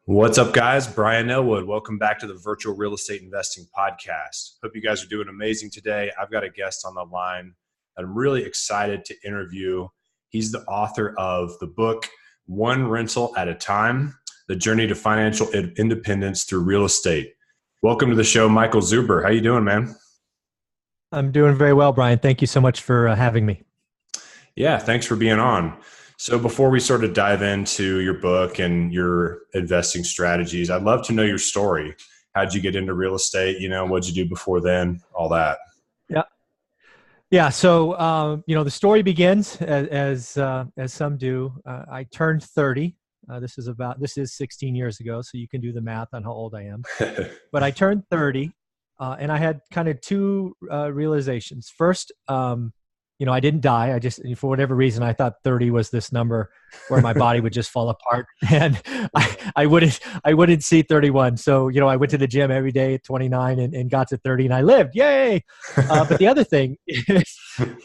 What's up, guys? Brian Ellwood. Welcome back to the Virtual Real Estate Investing Podcast. Hope you guys are doing amazing today. I've got a guest on the line that I'm really excited to interview. He's the author of the book, One Rental at a Time, The Journey to Financial Independence Through Real Estate. Welcome to the show, Michael Zuber. How you doing, man? I'm doing very well, Brian. Thank you so much for having me. Yeah, thanks for being on. So before we sort of dive into your book and your investing strategies, I'd love to know your story. How'd you get into real estate? What'd you do before then? All that. Yeah. Yeah. So, the story begins as some do. I turned 30. This is 16 years ago. So you can do the math on how old I am, but I turned 30 and I had kind of two realizations. First, I didn't die. I just, for whatever reason, I thought 30 was this number where my body would just fall apart, and I wouldn't see 31. So, I went to the gym every day at 29 and got to 30 and I lived. Yay. But the other thing is,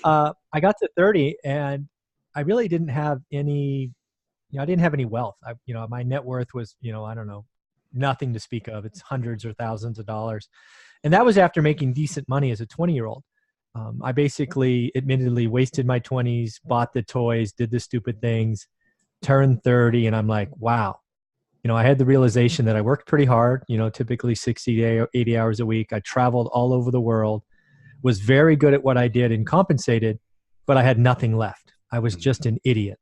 I got to 30 and I really didn't have any, I didn't have any wealth. My net worth was, I don't know, nothing to speak of. It's hundreds or thousands of dollars. And that was after making decent money as a 20-year-old. I basically, admittedly, wasted my 20s, bought the toys, did the stupid things, turned 30, and I'm like, wow. I had the realization that I worked pretty hard, typically 60 to 80 hours a week. I traveled all over the world, was very good at what I did and compensated, but I had nothing left. I was just an idiot.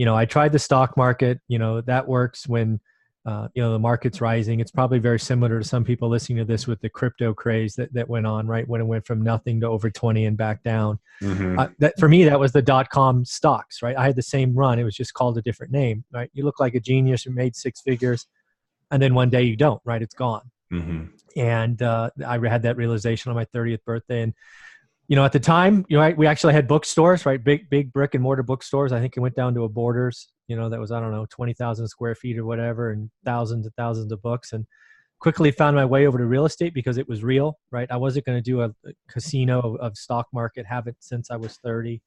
I tried the stock market. That works when the market's rising. It's probably very similar to some people listening to this with the crypto craze that went on, right? When it went from nothing to over 20 and back down. That for me, that was the dot-com stocks, right? I had the same run. It was just called a different name, right? You look like a genius who made six figures, and then one day you don't, right? It's gone. And I had that realization on my 30th birthday. And, at the time, we actually had bookstores, right? Big brick and mortar bookstores. I think it went down to a Borders, that was, I don't know, 20,000 square feet or whatever, and thousands of books, and quickly found my way over to real estate because it was real, right? I wasn't going to do a casino of stock market, haven't since I was 30.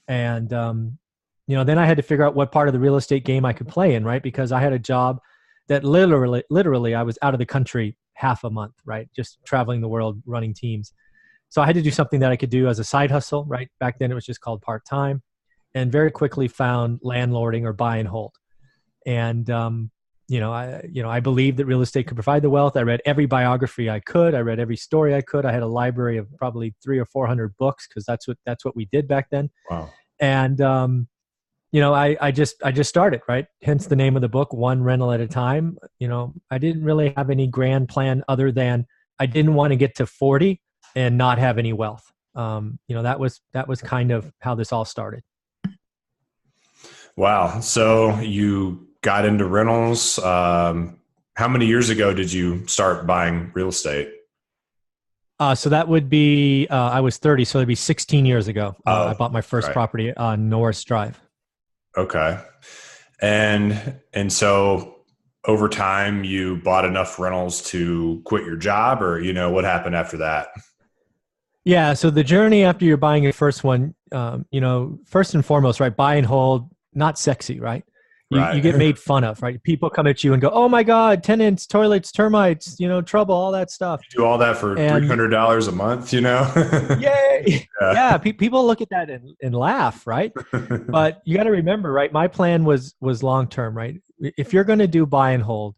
And, then I had to figure out what part of the real estate game I could play in, right? Because I had a job that literally I was out of the country half a month, right? Just traveling the world, running teams. So I had to do something that I could do as a side hustle, right? Back then it was just called part-time, and very quickly found landlording or buy and hold. And, I believed that real estate could provide the wealth. I read every biography I could. I read every story I could. I had a library of probably 300 or 400 books because that's what we did back then. Wow. And, I just started, right? Hence the name of the book, One Rental at a Time. I didn't really have any grand plan other than I didn't want to get to 40 and not have any wealth. That was kind of how this all started. Wow. So you got into rentals. How many years ago did you start buying real estate? So that would be, I was 30, so it'd be 16 years ago. I bought my first property on Norris Drive. Okay. And so over time you bought enough rentals to quit your job, or, what happened after that? Yeah. So the journey after you're buying your first one, first and foremost, right? Buy and hold, not sexy, right? You get made fun of, right? People come at you and go, "Oh my God, tenants, toilets, termites, trouble, all that stuff." You do all that for $300 a month, Yay! Yeah. People look at that and laugh, right? But you got to remember, right? My plan was long term, right? If you're going to do buy and hold,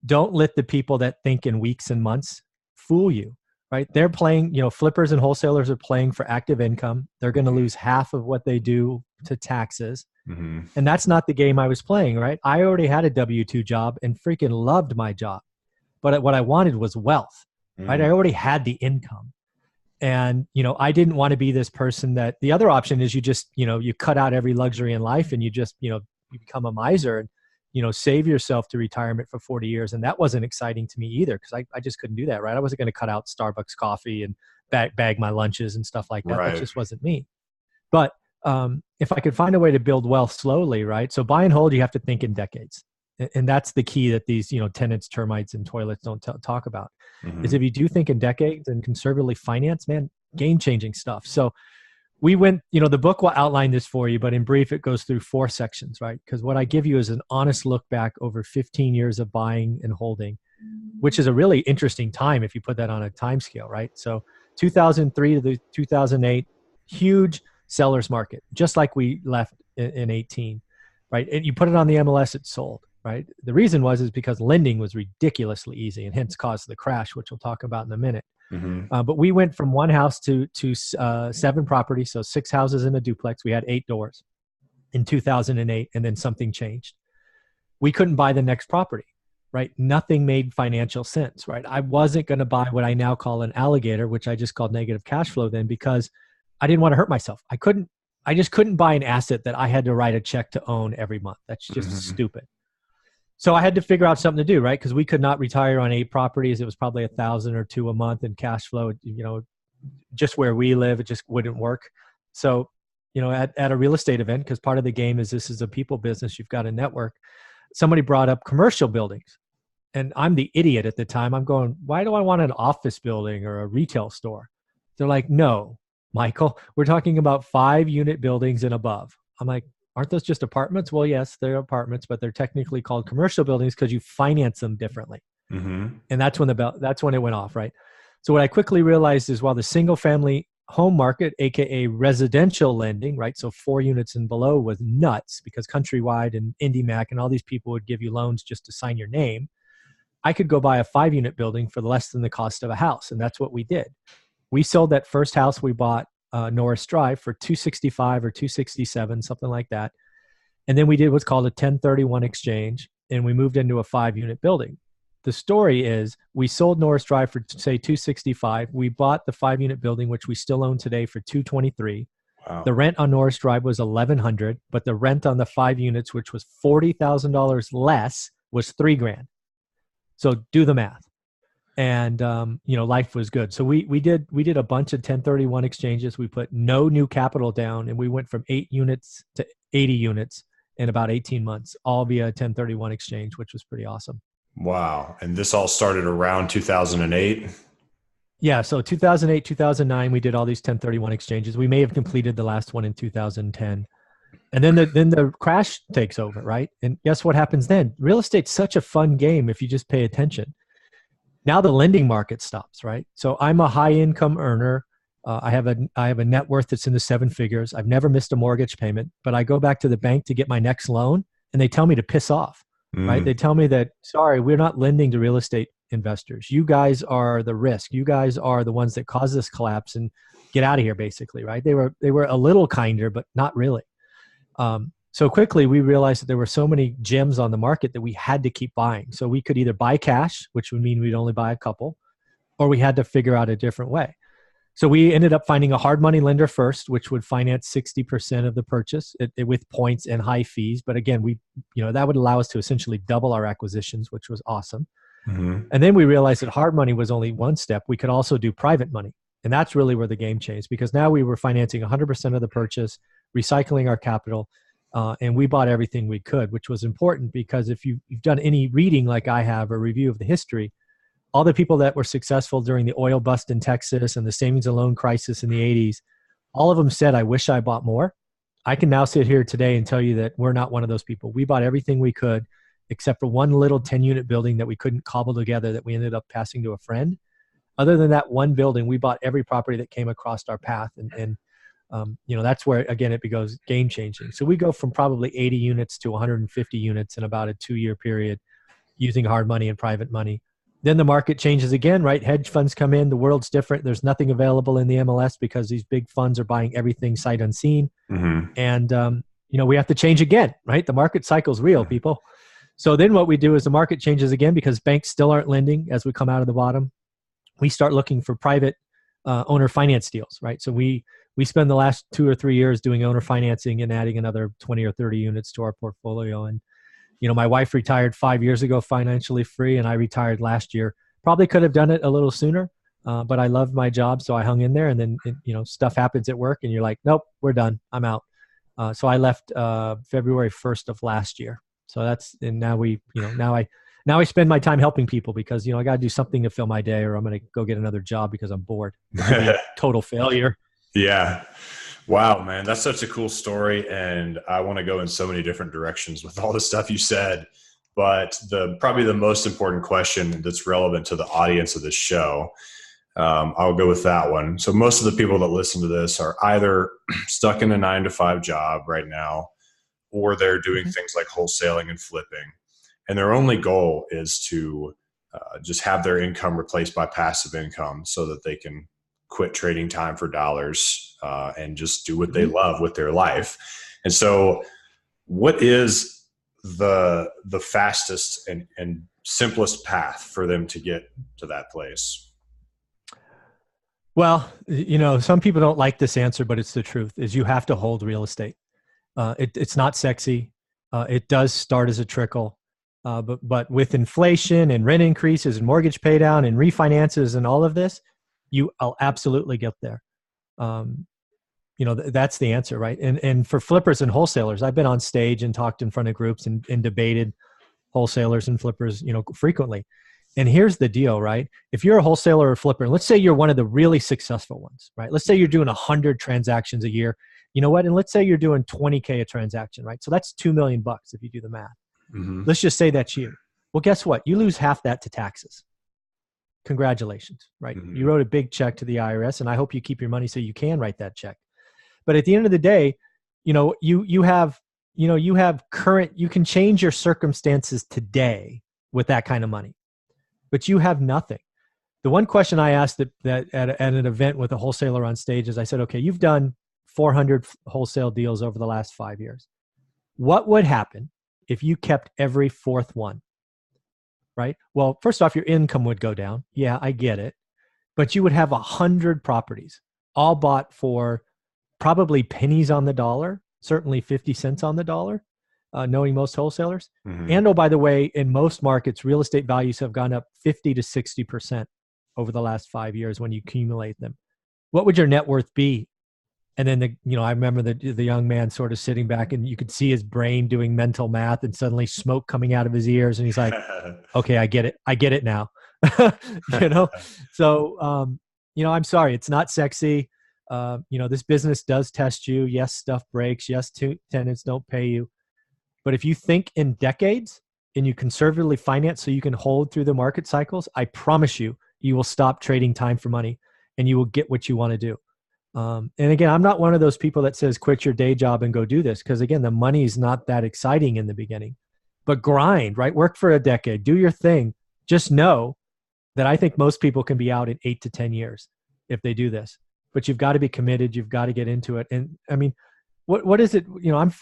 don't let the people that think in weeks and months fool you. Right? They're playing, flippers and wholesalers are playing for active income. They're going to lose half of what they do to taxes. And that's not the game I was playing, right? I already had a W-2 job and freaking loved my job. But what I wanted was wealth, right? I already had the income. And, I didn't want to be this person that the other option is you just, you cut out every luxury in life and you just, you become a miser and, save yourself to retirement for 40 years. And that wasn't exciting to me either because I just couldn't do that, right? I wasn't going to cut out Starbucks coffee and bag my lunches and stuff like that. Right. That just wasn't me. But if I could find a way to build wealth slowly, right? So buy and hold, you have to think in decades. And that's the key that these, tenants, termites, and toilets don't talk about. Is if you do think in decades and conservatively finance, man, game-changing stuff. So we went, the book will outline this for you, but in brief, it goes through 4 sections, right? Because what I give you is an honest look back over 15 years of buying and holding, which is a really interesting time if you put that on a time scale, right? So 2003 to 2008, huge seller's market, just like we left in 18, right? And you put it on the MLS, it sold, right? The reason is because lending was ridiculously easy and hence caused the crash, which we'll talk about in a minute. But we went from 1 house to 7 properties, so 6 houses in a duplex. We had 8 doors in 2008, and then something changed. We couldn't buy the next property, right? Nothing made financial sense, right? I wasn't going to buy what I now call an alligator, which I just called negative cash flow then, because I didn't want to hurt myself. I just couldn't buy an asset that I had to write a check to own every month. That's just stupid. So I had to figure out something to do, right? Because we could not retire on 8 properties. It was probably 1,000 or 2 a month in cash flow. Just where we live, it just wouldn't work. So, at a real estate event, because part of the game is this is a people business, you've got a network. Somebody brought up commercial buildings. And I'm the idiot at the time. I'm going, why do I want an office building or a retail store? They're like, no, Michael, we're talking about 5-unit buildings and above. I'm like, aren't those just apartments? Well, yes, they're apartments, but they're technically called commercial buildings because you finance them differently. And that's when it went off, right? So what I quickly realized is while the single family home market, AKA residential lending, right? So 4 units and below was nuts because Countrywide and IndyMac and all these people would give you loans just to sign your name. I could go buy a 5-unit building for less than the cost of a house. And that's what we did. We sold that first house we bought, Norris Drive, for $265 or $267, something like that. And then we did what's called a 1031 exchange, and we moved into a 5-unit building. The story is we sold Norris Drive for, say, $265. We bought the 5-unit building, which we still own today, for $223. Wow. The rent on Norris Drive was $1,100, but the rent on the 5 units, which was $40,000 less, was $3,000. So do the math. And, life was good. So we did a bunch of 1031 exchanges. We put no new capital down, and we went from 8 units to 80 units in about 18 months, all via 1031 exchange, which was pretty awesome. Wow. And this all started around 2008? Yeah. So 2008, 2009, we did all these 1031 exchanges. We may have completed the last one in 2010. And then the crash takes over, right? And guess what happens then? Real estate's such a fun game if you just pay attention. Now the lending market stops, right? So I'm a high income earner. I have a net worth that's in the 7 figures. I've never missed a mortgage payment, but I go back to the bank to get my next loan and they tell me to piss off, right? They tell me that, sorry, we're not lending to real estate investors. You guys are the risk. You guys are the ones that cause this collapse and get out of here, basically, right? They were a little kinder, but not really. So quickly, we realized that there were so many gems on the market that we had to keep buying. So we could either buy cash, which would mean we'd only buy a couple, or we had to figure out a different way. So we ended up finding a hard money lender first, which would finance 60% of the purchase with points and high fees. But again, that would allow us to essentially double our acquisitions, which was awesome. And then we realized that hard money was only one step. We could also do private money. And that's really where the game changed, because now we were financing 100% of the purchase, recycling our capital, and we bought everything we could, which was important because if you've done any reading like I have, or review of the history, all the people that were successful during the oil bust in Texas and the savings and loan crisis in the 80s, all of them said, I wish I bought more. I can now sit here today and tell you that we're not one of those people. We bought everything we could, except for one little 10-unit building that we couldn't cobble together that we ended up passing to a friend. Other than that one building, we bought every property that came across our path. And that's where, again, it becomes game changing. So we go from probably 80 units to 150 units in about a 2-year period using hard money and private money. Then the market changes again, right? Hedge funds come in. The world's different. There's nothing available in the MLS because these big funds are buying everything sight unseen. And, we have to change again, right? The market cycle's real, people. So then what we do is the market changes again because banks still aren't lending as we come out of the bottom. We start looking for private owner finance deals, right? So we spend the last 2 or 3 years doing owner financing and adding another 20 or 30 units to our portfolio. And, my wife retired 5 years ago financially free, and I retired last year. Probably could have done it a little sooner, but I loved my job, so I hung in there. And then, stuff happens at work and you're like, nope, we're done. I'm out. So I left February 1st of last year. So now I spend my time helping people because, I got to do something to fill my day or I'm going to go get another job because I'm bored. Total failure. Yeah. Wow, man, that's such a cool story. And I want to go in so many different directions with all the stuff you said. But probably the most important question that's relevant to the audience of this show, I'll go with that one. So most of the people that listen to this are either stuck in a 9 to 5 job right now, or they're doing Mhm. things like wholesaling and flipping. And their only goal is to just have their income replaced by passive income so that they can quit trading time for dollars and just do what they Mhm. love with their life. And so, what is the fastest and simplest path for them to get to that place? Well, some people don't like this answer, but it's the truth, is you have to hold real estate. It's not sexy. It does start as a trickle. But with inflation and rent increases and mortgage pay down and refinances and all of this, I'll absolutely get there. Um, that's the answer, right? And for flippers and wholesalers, I've been on stage and talked in front of groups and debated wholesalers and flippers, frequently. And here's the deal, right? If you're a wholesaler or flipper, let's say you're one of the really successful ones, right? Let's say you're doing 100 transactions a year. You know what? And let's say you're doing 20K a transaction, right? So that's $2 million if you do the math. Mm-hmm. Let's just say that's you. Well, guess what? You lose half that to taxes. Congratulations, right? Mm-hmm. You wrote a big check to the IRS, and I hope you keep your money so you can write that check. But at the end of the day, you have you can change your circumstances today with that kind of money, but you have nothing. The one question I asked that at an event with a wholesaler on stage is, I said, okay, you've done 400 wholesale deals over the last 5 years. What would happen if you kept every fourth one? Right? Well, first off, your income would go down. Yeah, I get it. But you would have 100 properties, all bought for probably pennies on the dollar, certainly 50 cents on the dollar, knowing most wholesalers. Mm-hmm. And oh, by the way, in most markets, real estate values have gone up 50 to 60% over the last 5 years when you accumulate them. What would your net worth be? And then I remember the young man sort of sitting back, and you could see his brain doing mental math, and suddenly smoke coming out of his ears, and he's like, "Okay, I get it. I get it now." So I'm sorry, it's not sexy. This business does test you. Yes, stuff breaks. Yes, tenants don't pay you. But if you think in decades and you conservatively finance so you can hold through the market cycles, I promise you will stop trading time for money, and you will get what you want to do. And again, I'm not one of those people that says quit your day job and go do this, because again, the money is not that exciting in the beginning. But grind, right? Work for a decade, do your thing. Just know that I think most people can be out in 8 to 10 years if they do this. But you've got to be committed. You've got to get into it. And I mean, what is it?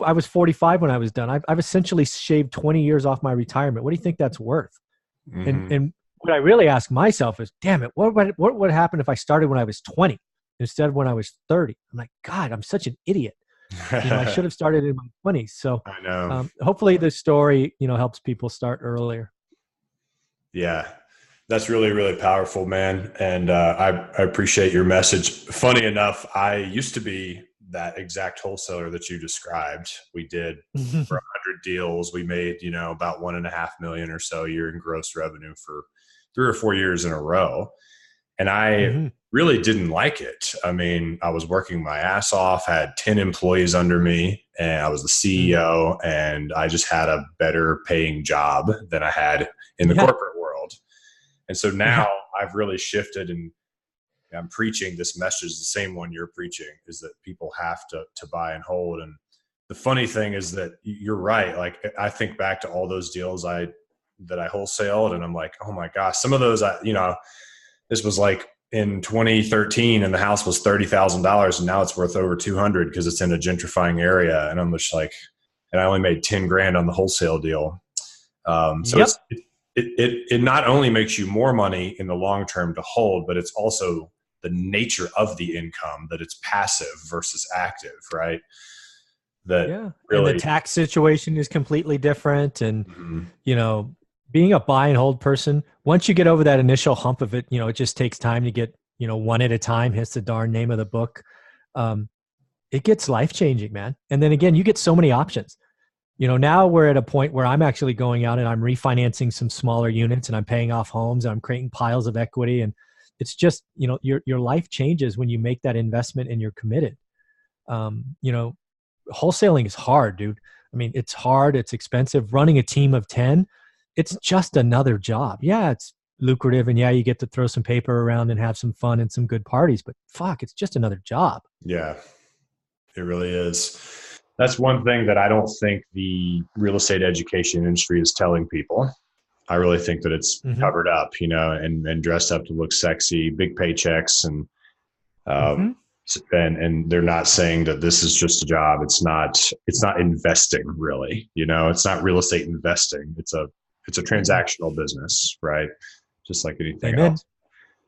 I was 45 when I was done. I've essentially shaved 20 years off my retirement. What do you think that's worth? Mm-hmm. And what I really ask myself is, damn it, what would happen if I started when I was 20 instead of when I was 30? I'm like, God, I'm such an idiot. I should have started in my 20s. So I know. hopefully this story, helps people start earlier. Yeah, that's really, really powerful, man. And I appreciate your message. Funny enough, I used to be that exact wholesaler that you described. We did for 100 deals. We made, about 1.5 million or so a year in gross revenue for 3 or 4 years in a row. And I really didn't like it. I mean, I was working my ass off, had 10 employees under me, and I was the CEO, and I just had a better paying job than I had in the corporate world. And so now I've really shifted, and I'm preaching this message, the same one you're preaching, is that people have to buy and hold. And the funny thing is that you're right. Like, I think back to all those deals that I wholesaled, and I'm like, oh my gosh, some of those, this was like in 2013 and the house was $30,000, and now it's worth over 200 because it's in a gentrifying area. And I'm just like, and I only made 10 grand on the wholesale deal. So it not only makes you more money in the long term to hold, but it's also the nature of the income, that it's passive versus active, right? That really, and the tax situation is completely different. And, being a buy and hold person, once you get over that initial hump of it, it just takes time to get, one at a time, hits the darn name of the book. It gets life-changing, man. And then again, you get so many options. Now we're at a point where I'm actually going out and I'm refinancing some smaller units, and I'm paying off homes, and I'm creating piles of equity. And it's just, your life changes when you make that investment and you're committed. You know, wholesaling is hard, dude. I mean, it's hard. It's expensive. Running a team of 10, it's just another job. Yeah, it's lucrative. And yeah, you get to throw some paper around and have some fun and some good parties, but fuck, it's just another job. Yeah, it really is. That's one thing that I don't think the real estate education industry is telling people. I really think that it's Mm-hmm. covered up, and dressed up to look sexy, big paychecks, um, Mm-hmm. and they're not saying that this is just a job. It's not investing really. It's not real estate investing. It's a transactional business, right? Just like anything Amen. else.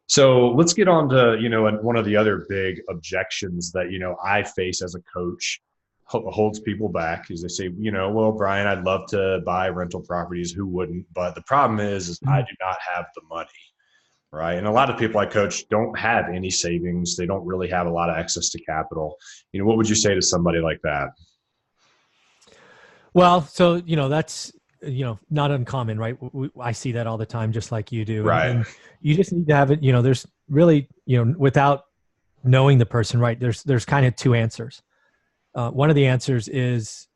So let's get on to, one of the other big objections that, I face as a coach holds people back is they say, well, Brian, I'd love to buy rental properties. Who wouldn't? But the problem is I do not have the money, right? And a lot of people I coach don't have any savings. They don't really have a lot of access to capital. What would you say to somebody like that? Well, so, that's, not uncommon, right? I see that all the time, just like you do. Right. And you just need to have it, there's really, without knowing the person, right? There's kind of two answers. One of the answers is,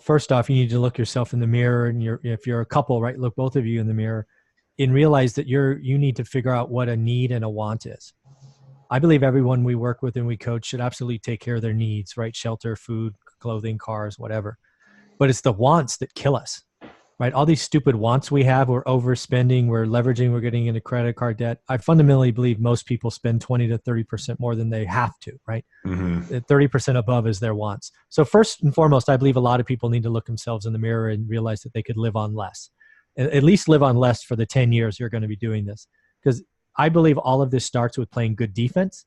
first off, you need to look yourself in the mirror, and if you're a couple, right, look both of you in the mirror and realize that you need to figure out what a need and a want is. I believe everyone we work with and we coach should absolutely take care of their needs, right? Shelter, food, clothing, cars, whatever. But it's the wants that kill us, right? All these stupid wants we have, we're overspending, we're leveraging, we're getting into credit card debt. I fundamentally believe most people spend 20 to 30% more than they have to, right? Mm-hmm. 30% above is their wants. So first and foremost, I believe a lot of people need to look themselves in the mirror and realize that they could live on less. At least live on less for the 10 years you're going to be doing this. Because I believe all of this starts with playing good defense,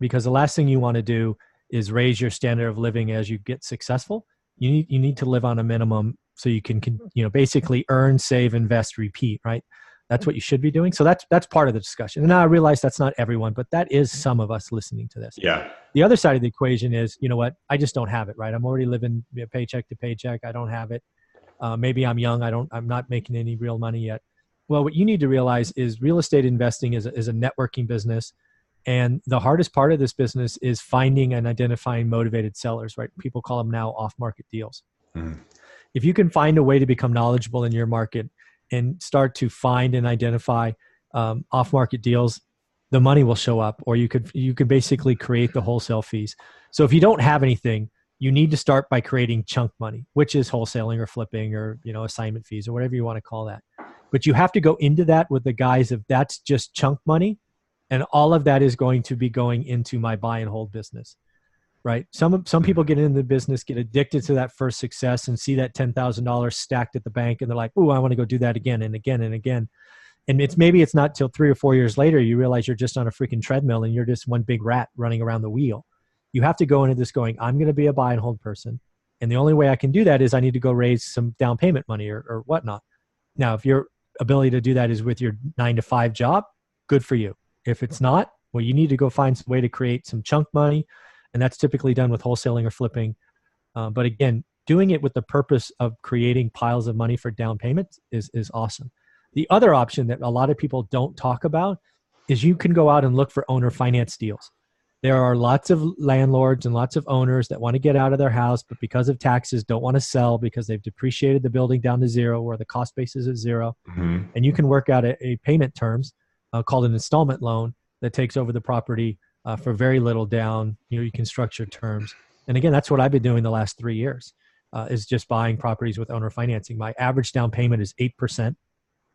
because the last thing you want to do is raise your standard of living as you get successful. You need to live on a minimum so you can basically earn, save, invest, repeat, right? That's what you should be doing. So that's part of the discussion. And now I realize that's not everyone, but that is some of us listening to this. Yeah. The other side of the equation is, you know what? I just don't have it, right? I'm already living paycheck to paycheck. I don't have it. Maybe I'm young. I'm not making any real money yet. Well, what you need to realize is real estate investing is a networking business. And the hardest part of this business is finding and identifying motivated sellers, right? People call them now off-market deals. Mm. If you can find a way to become knowledgeable in your market and start to find and identify off-market deals, the money will show up, or you could basically create the wholesale fees. So if you don't have anything, you need to start by creating chunk money, which is wholesaling or flipping or assignment fees or whatever you want to call that. But you have to go into that with the guise of that's just chunk money. And all of that is going to be going into my buy and hold business, right? Some people get into the business, get addicted to that first success and see that $10,000 stacked at the bank. And they're like, oh, I want to go do that again and again and again. And maybe it's not till 3 or 4 years later, you realize you're just on a freaking treadmill and you're just one big rat running around the wheel. You have to go into this going, I'm going to be a buy and hold person. And the only way I can do that is I need to go raise some down payment money or whatnot. Now, if your ability to do that is with your 9-to-5 job, good for you. If it's not, well, you need to go find some way to create some chunk money. And that's typically done with wholesaling or flipping. But again, doing it with the purpose of creating piles of money for down payments is awesome. The other option that a lot of people don't talk about is you can go out and look for owner finance deals. There are lots of landlords and lots of owners that want to get out of their house, but because of taxes don't want to sell because they've depreciated the building down to zero or the cost basis is zero. Mm-hmm. And you can work out a payment terms called an installment loan that takes over the property for very little down. You can structure terms. And again, that's what I've been doing the last 3 years is just buying properties with owner financing. My average down payment is 8%,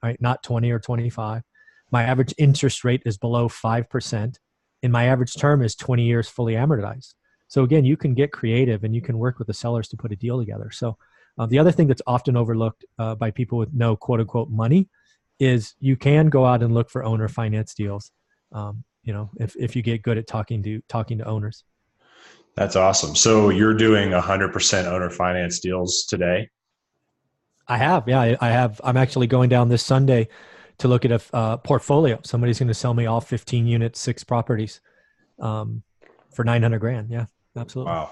right? Not 20 or 25. My average interest rate is below 5%. And my average term is 20 years fully amortized. So again, you can get creative and you can work with the sellers to put a deal together. So the other thing that's often overlooked by people with no quote unquote money is you can go out and look for owner finance deals. If you get good at talking to owners. That's awesome. So you're doing 100% owner finance deals today? I have. Yeah, I have. I'm actually going down this Sunday to look at a portfolio. Somebody's going to sell me all 15 units, 6 properties for $900,000. Yeah, absolutely. Wow.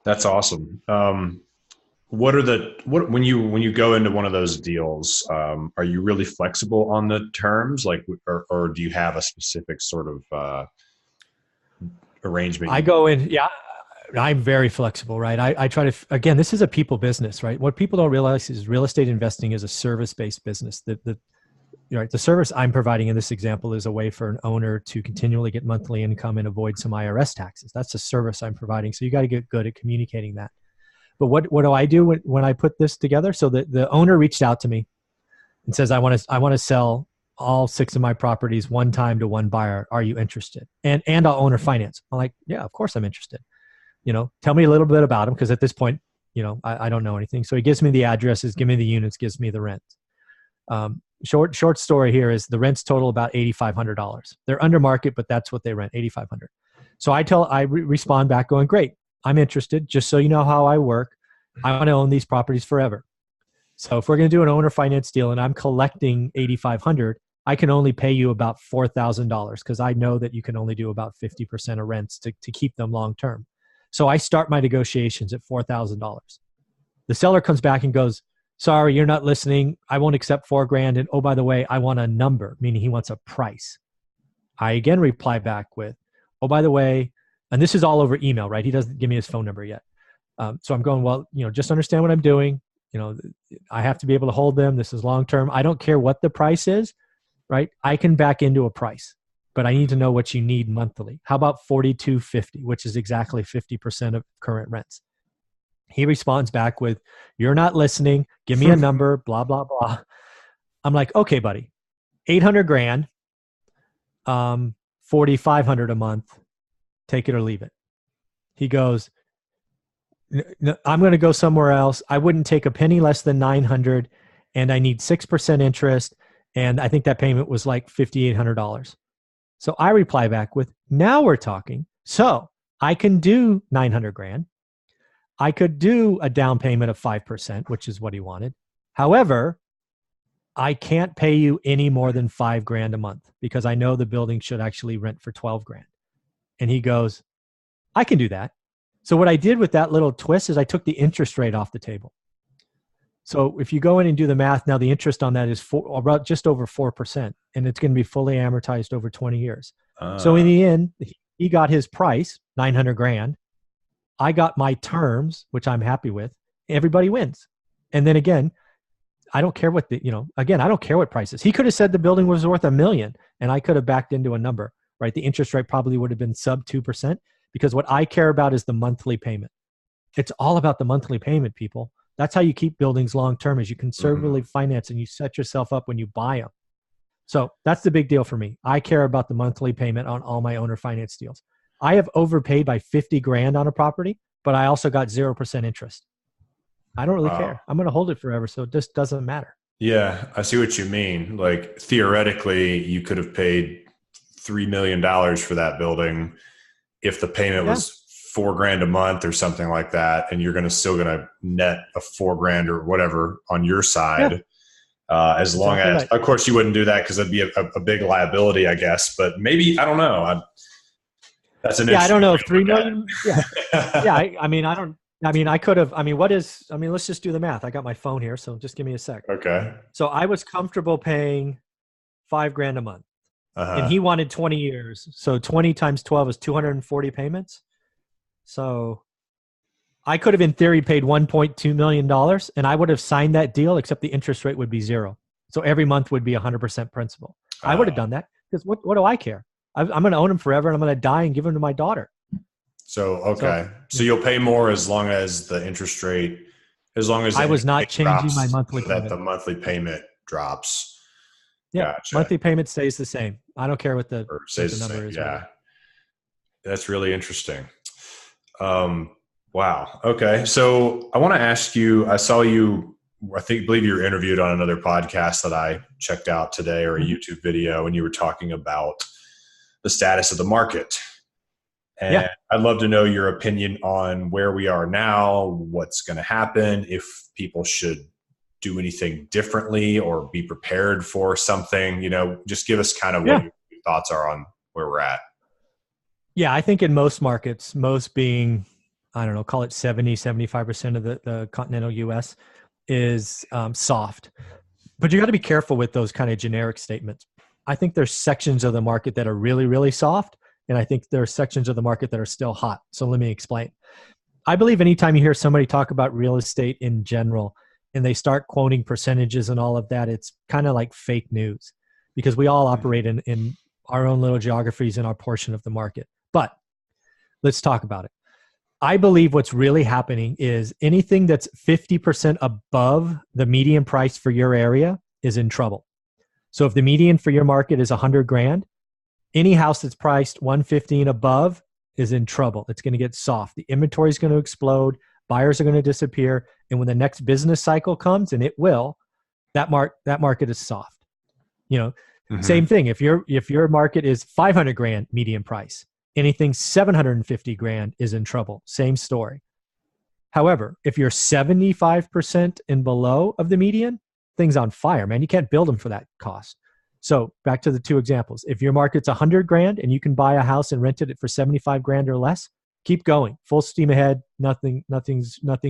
That's awesome. When you go into one of those deals, are you really flexible on the terms, or do you have a specific sort of arrangement? I go in, yeah. I'm very flexible, right? I try to, again, this is a people business, right? What people don't realize is real estate investing is a service-based business. The service I'm providing in this example is a way for an owner to continually get monthly income and avoid some IRS taxes. That's the service I'm providing. So you got to get good at communicating that. But what do I do when I put this together? So the owner reached out to me and says, I want to sell all 6 of my properties one time to one buyer. Are you interested? And I'll owner finance. I'm like, yeah, of course I'm interested. Tell me a little bit about him, because at this point, I don't know anything. So he gives me the addresses, give me the units, gives me the rent. Short story here is the rents total about $8,500. They're under market, but that's what they rent, $8,500. So I respond back going, great, I'm interested. Just so you know how I work, I want to own these properties forever. So if we're going to do an owner finance deal and I'm collecting $8,500, I can only pay you about $4,000 because I know that you can only do about 50% of rents to keep them long term. So I start my negotiations at $4,000. The seller comes back and goes, sorry, you're not listening. I won't accept $4,000. And oh, by the way, I want a number, meaning he wants a price. I again reply back with, oh, by the way, and this is all over email, right? He doesn't give me his phone number yet. So I'm going, well, just understand what I'm doing. I have to be able to hold them. This is long-term. I don't care what the price is, right? I can back into a price, but I need to know what you need monthly. How about $4,250, which is exactly 50% of current rents? He responds back with, you're not listening. Give me a number, blah, blah, blah. I'm like, okay, buddy, $800,000, $4,500 a month, take it or leave it. He goes, no, I'm going to go somewhere else. I wouldn't take a penny less than 900, and I need 6% interest. And I think that payment was like $5,800. So I reply back with, now we're talking. So I can do $900,000. I could do a down payment of 5%, which is what he wanted. However, I can't pay you any more than $5,000 a month because I know the building should actually rent for $12,000. And he goes, I can do that. So what I did with that little twist is I took the interest rate off the table. So if you go in and do the math, now the interest on that is about just over 4%, and it's going to be fully amortized over 20 years. So in the end, he got his price, $900,000. I got my terms, which I'm happy with. Everybody wins. And then again, I don't care what I don't care what price is. He could have said the building was worth $1 million, and I could have backed into a number, right? The interest rate probably would have been sub 2%, because what I care about is the monthly payment. It's all about the monthly payment, people. That's how you keep buildings long-term, is you conservatively finance and you set yourself up when you buy them. So that's the big deal for me. I care about the monthly payment on all my owner finance deals. I have overpaid by $50,000 on a property, but I also got 0% interest. I don't really care. I'm going to hold it forever. So it just doesn't matter. Yeah, I see what you mean. Like theoretically, you could have paid $3 million for that building if the payment was $4,000 a month or something like that, and you're still gonna net a $4,000 or whatever on your side. As long as, of course, you wouldn't do that because it'd be a big liability, I guess. But maybe, I don't know. That's an I don't know if $3 million. I could have. Let's just do the math. I got my phone here, so just give me a sec. Okay. So I was comfortable paying $5,000 a month. And he wanted 20 years. So 20 times 12 is 240 payments. So I could have, in theory, paid $1.2 million, and I would have signed that deal, except the interest rate would be 0. So every month would be 100% principal. I would have done that because what do I care? I'm going to own him forever, and I'm going to die and give him to my daughter. So, okay. So you'll pay more as long as the interest rate, as long as I was not changing my monthly payment. That the monthly payment drops. Yeah, gotcha. Monthly payment stays the same. I don't care what the number is. Yeah, that's really interesting. Wow. Okay, so I want to ask you. I saw you. Believe you were interviewed on another podcast that I checked out today, or a YouTube video, and you were talking about the status of the market. And I'd love to know your opinion on where we are now, what's going to happen, if people should do anything differently or be prepared for something, just give us kind of what your thoughts are on where we're at. Yeah, I think in most markets, most being, I don't know, call it 70, 75% of the continental US is soft. But you got to be careful with those kind of generic statements. I think there's sections of the market that are really, really soft, And I think there are sections of the market that are still hot. So let me explain. I believe anytime you hear somebody talk about real estate in general and they start quoting percentages and all of that, it's kind of like fake news because we all operate in our own little geographies in our portion of the market. But let's talk about it. I believe what's really happening is anything that's 50% above the median price for your area is in trouble. So if the median for your market is 100 grand, any house that's priced 150 and above is in trouble. It's going to get soft. The inventory is going to explode. Buyers are going to disappear. And when the next business cycle comes, and it will, that market is soft. Same thing. If your market is 500 grand median price, anything 750 grand is in trouble. Same story. However, if you're 75% and below of the median, things on fire, man. You can't build them for that cost. So back to the two examples. If your market's 100 grand and you can buy a house and rent it for 75 grand or less, keep going. Full steam ahead. Nothing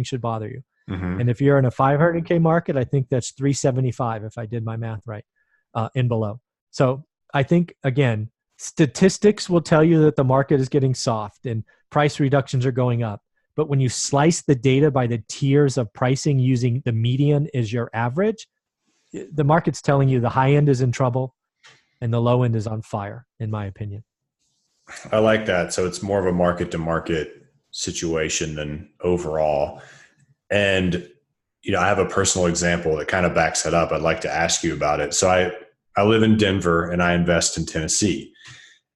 should bother you. And if you're in a 500K market, I think that's 375 if I did my math right, and below. So I think, again, statistics will tell you that the market is getting soft and price reductions are going up. But when you slice the data by the tiers of pricing using the median as your average, the market's telling you the high end is in trouble and the low end is on fire, in my opinion. I like that. So it's more of a market to market situation than overall. And, I have a personal example that kind of backs that up. I'd like to ask you about it. So I live in Denver and I invest in Tennessee.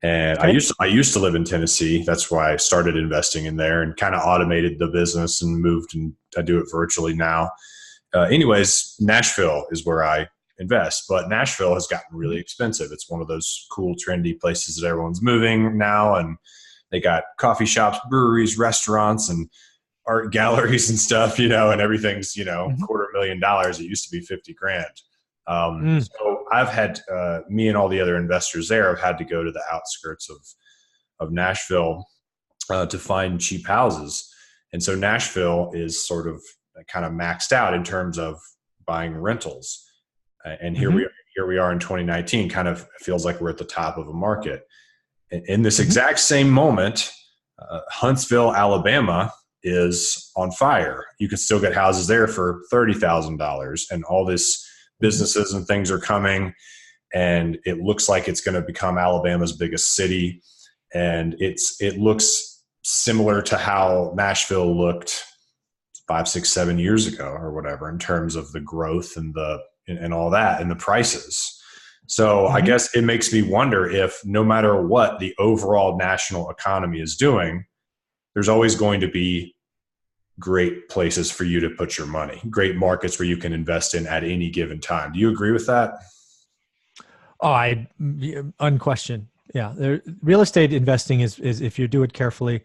And okay. I used to live in Tennessee. That's why I started investing in there and kind of automated the business and moved, and I do it virtually now. Anyways, Nashville is where I invest, but Nashville has gotten really expensive. It's one of those cool, trendy places that everyone's moving now. And they got coffee shops, breweries, restaurants, and art galleries and stuff, and everything's, $250,000. It used to be 50 grand. So I've had, me and all the other investors there have had to go to the outskirts of Nashville to find cheap houses. And so Nashville is sort of kind of maxed out in terms of buying rentals. And here we are in 2019, kind of feels like we're at the top of a market. In this exact same moment, Huntsville, Alabama is on fire. You can still get houses there for $30,000, and all this businesses and things are coming, and it looks like it's going to become Alabama's biggest city. And it looks similar to how Nashville looked 5, 6, 7 years ago or whatever, in terms of the growth and all that and the prices. So I guess it makes me wonder if no matter what the overall national economy is doing, there's always going to be great places for you to put your money, great markets where you can invest in at any given time. Do you agree with that? Oh, unquestioned. Yeah. Real estate investing is if you do it carefully,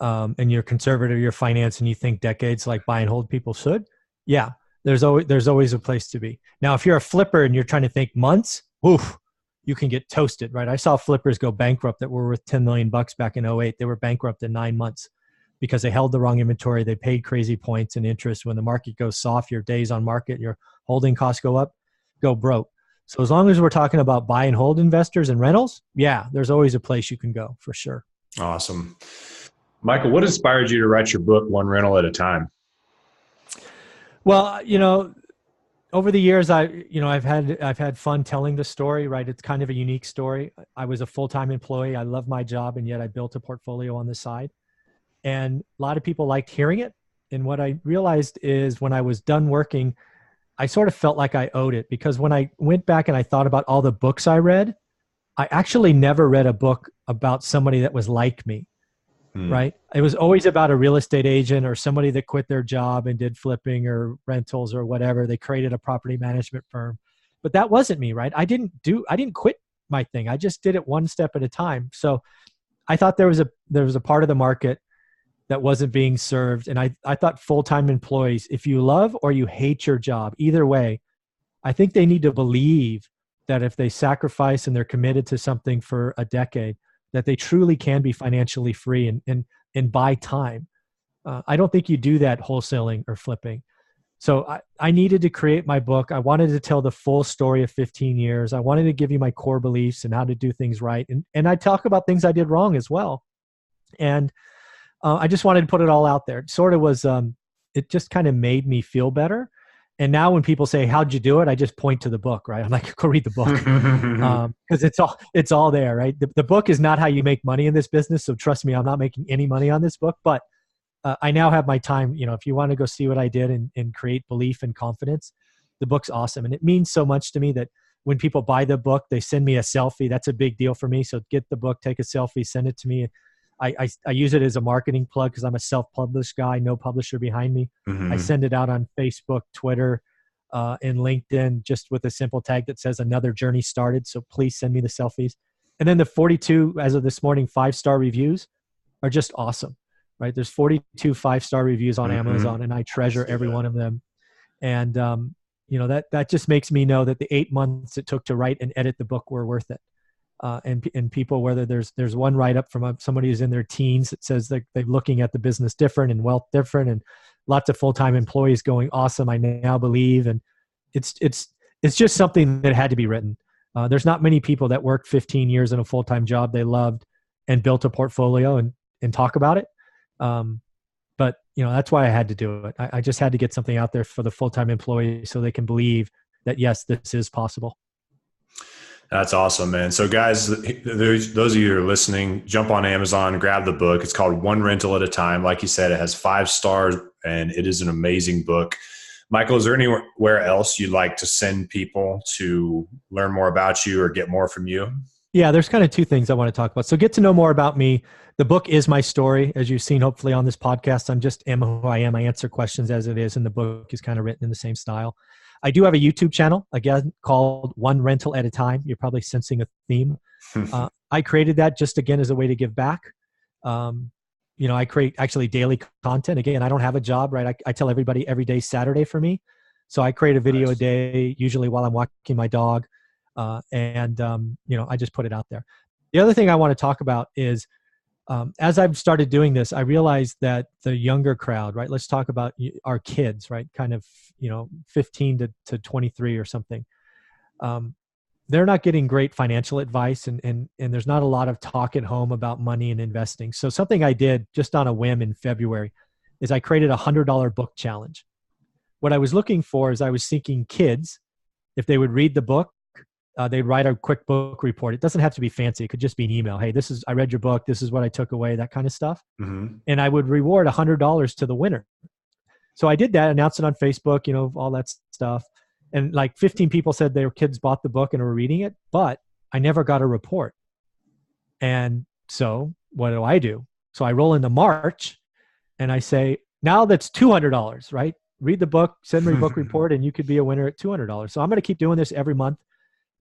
and you're conservative, you're finance, and you think decades like buy and hold people should. Yeah. There's always a place to be. Now, if you're a flipper and you're trying to think months, oof, you can get toasted, right? I saw flippers go bankrupt that were worth $10 million back in 2008. They were bankrupt in 9 months because they held the wrong inventory. They paid crazy points and interest. When the market goes soft, your days on market, your holding costs go up, go broke. So as long as we're talking about buy and hold investors and rentals, yeah, there's always a place you can go for sure. Awesome. Michael, what inspired you to write your book, One Rental at a Time? Well, over the years, I've had fun telling the story, right? It's kind of a unique story. I was a full-time employee. I love my job, and yet I built a portfolio on the side. And a lot of people liked hearing it. And what I realized is when I was done working, I sort of felt like I owed it, because when I went back and I thought about all the books I read, I actually never read a book about somebody that was like me. Right? It was always about a real estate agent or somebody that quit their job and did flipping or rentals or whatever. They created a property management firm, but that wasn't me, right? I didn't quit my thing. I just did it one step at a time. So I thought there was a part of the market that wasn't being served. And I thought full-time employees, if you love or you hate your job, either way, I think they need to believe that if they sacrifice and they're committed to something for a decade, that they truly can be financially free and buy time. I don't think you do that wholesaling or flipping. So I needed to create my book. I wanted to tell the full story of 15 years. I wanted to give you my core beliefs and how to do things right. And I talk about things I did wrong as well. And I just wanted to put it all out there. It sort of was, it just kind of made me feel better. And now when people say, how'd you do it? I just point to the book, right? I'm like, go read the book. Because it's all there, right? The book is not how you make money in this business. So trust me, I'm not making any money on this book, but I now have my time. If you want to go see what I did and create belief and confidence, the book's awesome. And it means so much to me that when people buy the book, they send me a selfie. That's a big deal for me. So get the book, take a selfie, send it to me. I use it as a marketing plug because I'm a self-published guy, no publisher behind me. Mm-hmm. I send it out on Facebook, Twitter, and LinkedIn just with a simple tag that says another journey started. So please send me the selfies. And then the 42, as of this morning, 5-star reviews are just awesome, right? There's 42 5-star reviews on mm-hmm. Amazon, and I treasure every one of them. And, that just makes me know that the 8 months it took to write and edit the book were worth it. And people, whether there's one write-up from somebody who's in their teens that says they're looking at the business different and wealth different, and lots of full-time employees going, awesome, I now believe. And it's just something that had to be written. There's not many people that worked 15 years in a full-time job they loved and built a portfolio and talk about it. But that's why I had to do it. I just had to get something out there for the full-time employees so they can believe that, yes, this is possible. That's awesome, man. So guys, those of you who are listening, jump on Amazon, grab the book. It's called One Rental at a Time. Like you said, it has 5 stars and it is an amazing book. Michael, is there anywhere else you'd like to send people to learn more about you or get more from you? Yeah, there's kind of 2 things I want to talk about. So get to know more about me. The book is my story. As you've seen, hopefully on this podcast, I'm just am who I am. I answer questions as it is. And the book is kind of written in the same style. I do have a YouTube channel, again, called One Rental at a Time. You're probably sensing a theme. I created that just, again, as a way to give back. I create actually daily content. Again, I don't have a job, right? I tell everybody every day Saturday for me. So I create a video a day, usually while I'm walking my dog. I just put it out there. The other thing I want to talk about is, as I've started doing this, I realized that the younger crowd, right? Let's talk about our kids, right? Kind of, 15 to 23 or something. They're not getting great financial advice and there's not a lot of talk at home about money and investing. So something I did just on a whim in February is I created a $100 book challenge. What I was looking for is I was seeking kids, if they would read the book, they'd write a quick book report. It doesn't have to be fancy. It could just be an email. Hey, I read your book. This is what I took away, that kind of stuff. Mm-hmm. And I would reward $100 to the winner. So I did that, announced it on Facebook, all that stuff. And like 15 people said their kids bought the book and were reading it, but I never got a report. And so what do? So I roll into March and I say, now that's $200, right? Read the book, send me a book report, and you could be a winner at $200. So I'm going to keep doing this every month.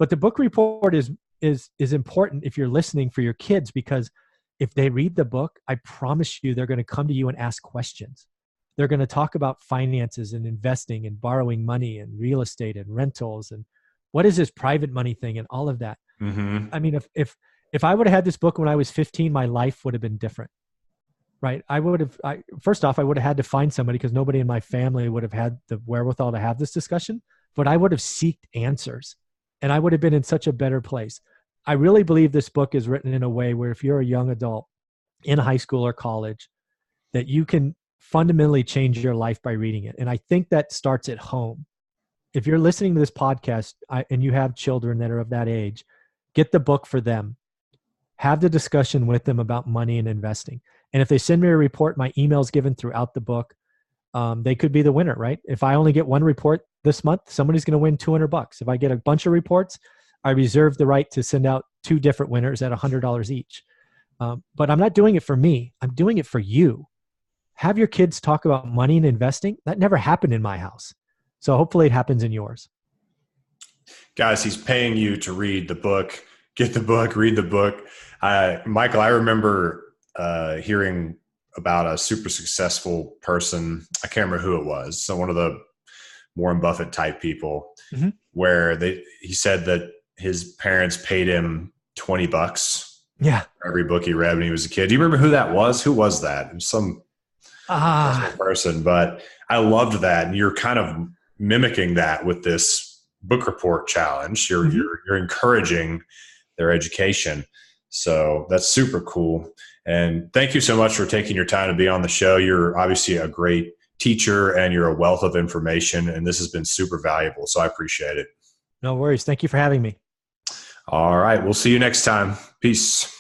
But the book report is important if you're listening for your kids, because if they read the book, I promise you they're going to come to you and ask questions. They're going to talk about finances and investing and borrowing money and real estate and rentals and what is this private money thing and all of that. Mm-hmm. I mean, if I would have had this book when I was 15, my life would have been different, right? First off, I would have had to find somebody because nobody in my family would have had the wherewithal to have this discussion, but I would have sought answers. And I would have been in such a better place. I really believe this book is written in a way where if you're a young adult in high school or college, that you can fundamentally change your life by reading it. And I think that starts at home. If you're listening to this podcast and you have children that are of that age, get the book for them. Have the discussion with them about money and investing. And if they send me a report, my email's given throughout the book. They could be the winner, right? If I only get one report this month, somebody's going to win $200. If I get a bunch of reports, I reserve the right to send out 2 different winners at $100 each. But I'm not doing it for me. I'm doing it for you. Have your kids talk about money and investing. That never happened in my house. So hopefully it happens in yours. Guys, he's paying you to read the book, get the book, read the book. Michael, I remember hearing about a super successful person. I can't remember who it was. So one of the Warren Buffett type people, mm-hmm. where he said that his parents paid him $20 for every book he read when he was a kid. Do you remember who that was? Who was that? It was some Ah, person. But I loved that. And you're kind of mimicking that with this book report challenge. mhm. You're encouraging their education. So that's super cool. And thank you so much for taking your time to be on the show. You're obviously a great teacher and you're a wealth of information, and this has been super valuable. So I appreciate it. No worries. Thank you for having me. All right. We'll see you next time. Peace.